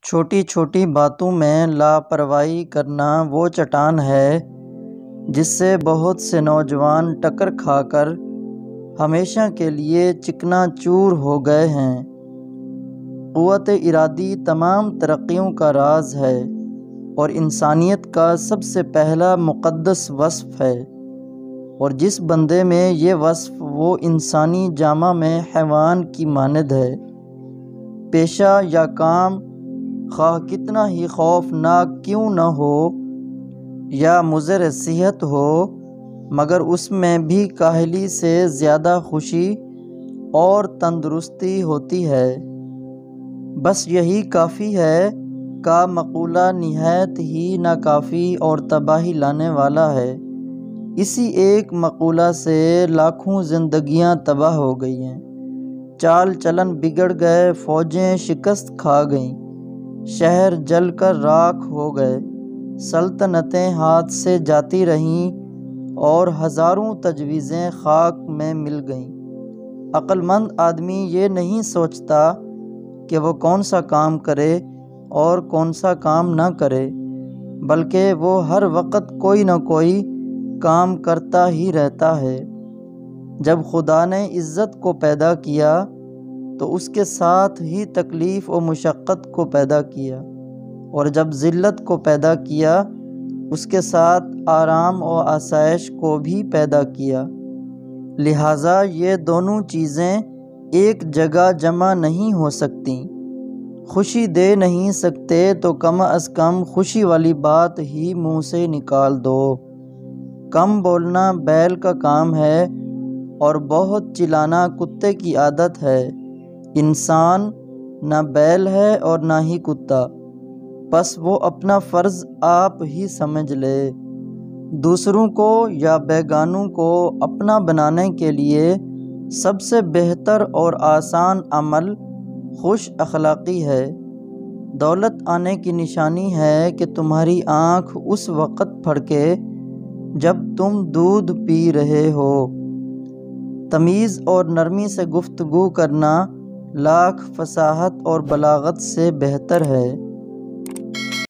چھوٹی چھوٹی باتوں میں لاپرواہی کرنا وہ چٹان ہے جس سے بہت سے نوجوان ٹکر کھا کر ہمیشہ کے لیے چکنا چور ہو گئے ہیں۔ قوت ارادی تمام ترقیوں کا راز ہے اور انسانیت کا سب سے پہلا مقدس وصف ہے، اور جس بندے میں یہ وصف وہ انسانی جامہ میں حیوان کی مانند ہے۔ پیشہ یا کام خواہ کتنا ہی خوفناک کیوں نہ ہو یا مضر صحت ہو، مگر اس میں بھی کاہلی سے زیادہ خوشی اور تندرستی ہوتی ہے۔ بس یہی کافی ہے کا مقولہ نہایت ہی ناکافی اور تباہی لانے والا ہے۔ اسی ایک مقولہ سے لاکھوں زندگیاں تباہ ہو گئی ہیں، چال چلن بگڑ گئے، فوجیں شکست کھا گئیں، شہر جل کر راکھ ہو گئے، سلطنتیں ہاتھ سے جاتی رہیں اور ہزاروں تجویزیں خاک میں مل گئیں۔ عقل مند آدمی یہ نہیں سوچتا کہ وہ کون سا کام کرے اور کون سا کام نہ کرے، بلکہ وہ ہر وقت کوئی نہ کوئی کام کرتا ہی رہتا ہے۔ جب خدا نے عزت کو پیدا کیا تو اس کے ساتھ ہی تکلیف و مشقت کو پیدا کیا، اور جب ذلت کو پیدا کیا اس کے ساتھ آرام و آسائش کو بھی پیدا کیا۔ لہٰذا یہ دونوں چیزیں ایک جگہ جمع نہیں ہو سکتیں۔ خوشی دے نہیں سکتے تو کم از کم خوشی والی بات ہی منہ سے نکال دو۔ کم بولنا بیل کا کام ہے اور بہت چلانا کتے کی عادت ہے۔ انسان نہ بیل ہے اور نہ ہی کتا، بس وہ اپنا فرض آپ ہی سمجھ لے۔ دوسروں کو یا بیگانوں کو اپنا بنانے کے لیے سب سے بہتر اور آسان عمل خوش اخلاقی ہے۔ دولت آنے کی نشانی ہے کہ تمہاری آنکھ اس وقت پھڑکے جب تم دودھ پی رہے ہو۔ تمیز اور نرمی سے گفتگو کرنا لاکھ فصاحت اور بلاغت سے بہتر ہے۔